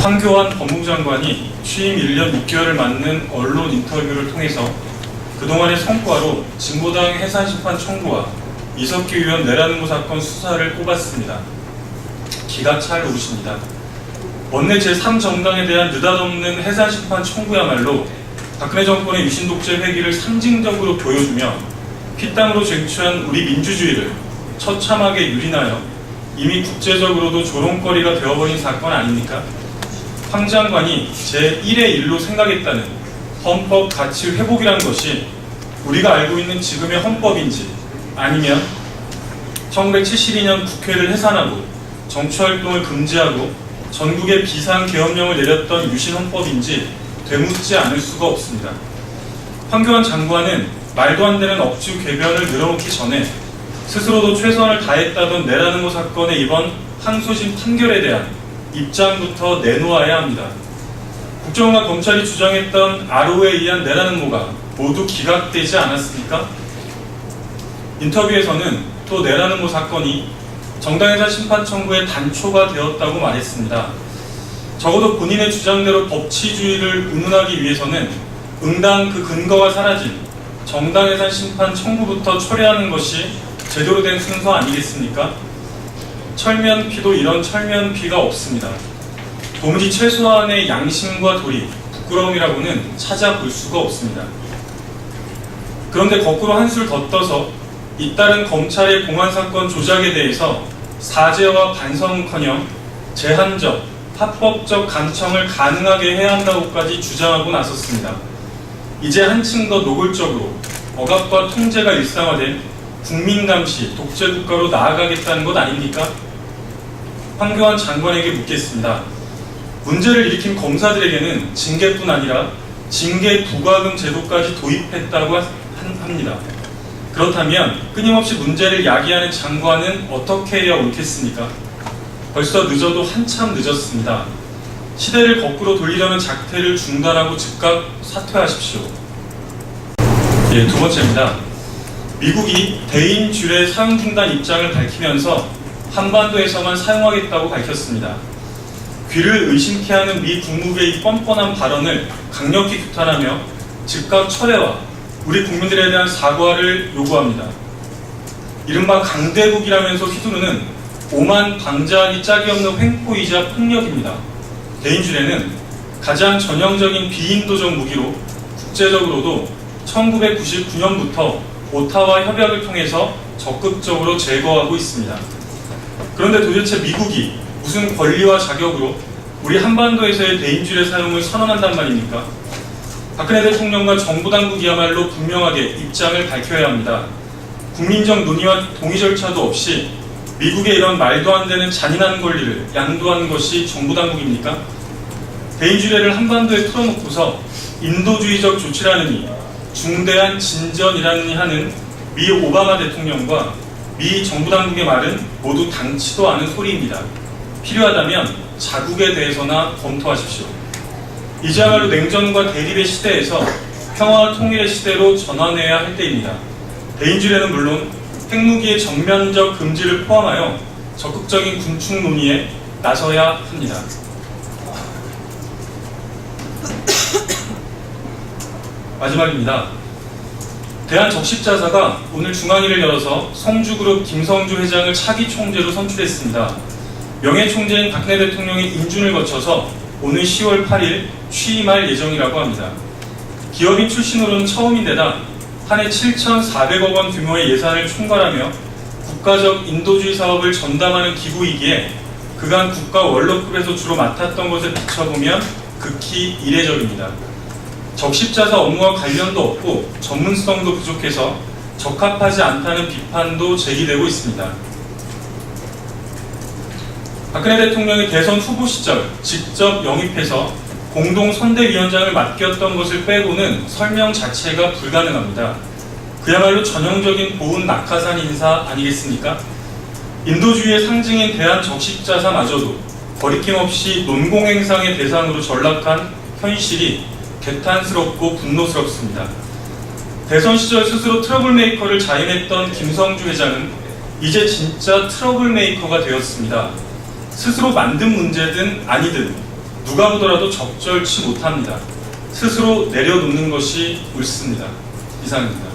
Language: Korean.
황교안 법무부 장관이 취임 1년 6개월을 맞는 언론 인터뷰를 통해서 그동안의 성과로 진보당 해산심판 청구와 이석기 의원 내란음모 사건 수사를 꼽았습니다. 기가 찰 오르십니다. 원내 제3정당에 대한 느닷없는 해산심판 청구야말로 박근혜 정권의 유신독재 회기를 상징적으로 보여주며 피땀으로 쟁취한 우리 민주주의를 처참하게 유린하여 이미 국제적으로도 조롱거리가 되어버린 사건 아닙니까? 황 장관이 제1의 1로 생각했다는 헌법 가치 회복이란 것이 우리가 알고 있는 지금의 헌법인지 아니면 1972년 국회를 해산하고 정치활동을 금지하고 전국에 비상계엄령을 내렸던 유신헌법인지 되묻지 않을 수가 없습니다. 황교안 장관은 말도 안 되는 억지 궤변을 늘어놓기 전에 스스로도 최선을 다했다던 내란음모 사건의 이번 항소심 판결에 대한 입장부터 내놓아야 합니다. 국정원과 검찰이 주장했던 RO에 의한 내란음모가 모두 기각되지 않았습니까? 인터뷰에서는 또 내란음모 사건이 정당해산 심판 청구의 단초가 되었다고 말했습니다. 적어도 본인의 주장대로 법치주의를 운운하기 위해서는 응당 그 근거가 사라진 정당해산 심판 청구부터 철회하는 것이 제대로 된 순서 아니겠습니까? 철면피도 이런 철면피가 없습니다. 도무지 최소한의 양심과 도리, 부끄러움이라고는 찾아볼 수가 없습니다. 그런데 거꾸로 한술 더 떠서 잇따른 검찰의 공안사건 조작에 대해서 사죄와 반성커녕 제한적, 합법적 간청을 가능하게 해야 한다고까지 주장하고 나섰습니다. 이제 한층 더 노골적으로 억압과 통제가 일상화된 국민감시, 독재국가로 나아가겠다는 것 아닙니까? 황교안 장관에게 묻겠습니다. 문제를 일으킨 검사들에게는 징계뿐 아니라 징계 부과금 제도까지 도입했다고 합니다. 그렇다면 끊임없이 문제를 야기하는 장관은 어떻게 해야 옳겠습니까? 벌써 늦어도 한참 늦었습니다. 시대를 거꾸로 돌리려는 작태를 중단하고 즉각 사퇴하십시오. 예, 두 번째입니다. 미국이 대인주례 사용 중단 입장을 밝히면서 한반도에서만 사용하겠다고 밝혔습니다. 귀를 의심케 하는 미 국무부의 뻔뻔한 발언을 강력히 규탄하며 즉각 철회와 우리 국민들에 대한 사과를 요구합니다. 이른바 강대국이라면서 휘두르는 오만 방자하기 짝이 없는 횡포이자 폭력입니다. 대인주례는 가장 전형적인 비인도적 무기로 국제적으로도 1999년부터 오타와 협약을 통해서 적극적으로 제거하고 있습니다. 그런데 도대체 미국이 무슨 권리와 자격으로 우리 한반도에서의 대인주례 사용을 선언한단 말입니까? 박근혜 대통령과 정부 당국이야말로 분명하게 입장을 밝혀야 합니다. 국민적 논의와 동의 절차도 없이 미국의 이런 말도 안 되는 잔인한 권리를 양도한 것이 정부 당국입니까? 대인주례를 한반도에 풀어놓고서 인도주의적 조치라느니 중대한 진전이라느니 하는 미 오바마 대통령과 미 정부 당국의 말은 모두 당치도 않은 소리입니다. 필요하다면 자국에 대해서나 검토하십시오. 이제야말로 냉전과 대립의 시대에서 평화와 통일의 시대로 전환해야 할 때입니다. 대인주례는 물론 핵무기의 전면적 금지를 포함하여 적극적인 군축 논의에 나서야 합니다. 마지막입니다. 대한적십자사가 오늘 중앙회를 열어서 성주그룹 김성주 회장을 차기 총재로 선출했습니다. 명예총재인 박근혜 대통령의 인준을 거쳐서 오늘 10월 8일 취임할 예정이라고 합니다. 기업인 출신으로는 처음인데다 한 해 7,400억 원 규모의 예산을 총괄하며 국가적 인도주의 사업을 전담하는 기구이기에 그간 국가 원로급에서 주로 맡았던 것에 비춰보면 극히 이례적입니다. 적십자사 업무와 관련도 없고 전문성도 부족해서 적합하지 않다는 비판도 제기되고 있습니다. 박근혜 대통령이 대선 후보 시절 직접 영입해서 공동선대위원장을 맡겼던 것을 빼고는 설명 자체가 불가능합니다. 그야말로 전형적인 보훈 낙하산 인사 아니겠습니까? 인도주의의 상징인 대한적십자사마저도 거리낌 없이 논공행상의 대상으로 전락한 현실이 개탄스럽고 분노스럽습니다. 대선 시절 스스로 트러블메이커를 자임했던 김성주 회장은 이제 진짜 트러블메이커가 되었습니다. 스스로 만든 문제든 아니든 누가 보더라도 적절치 못합니다. 스스로 내려놓는 것이 옳습니다. 이상입니다.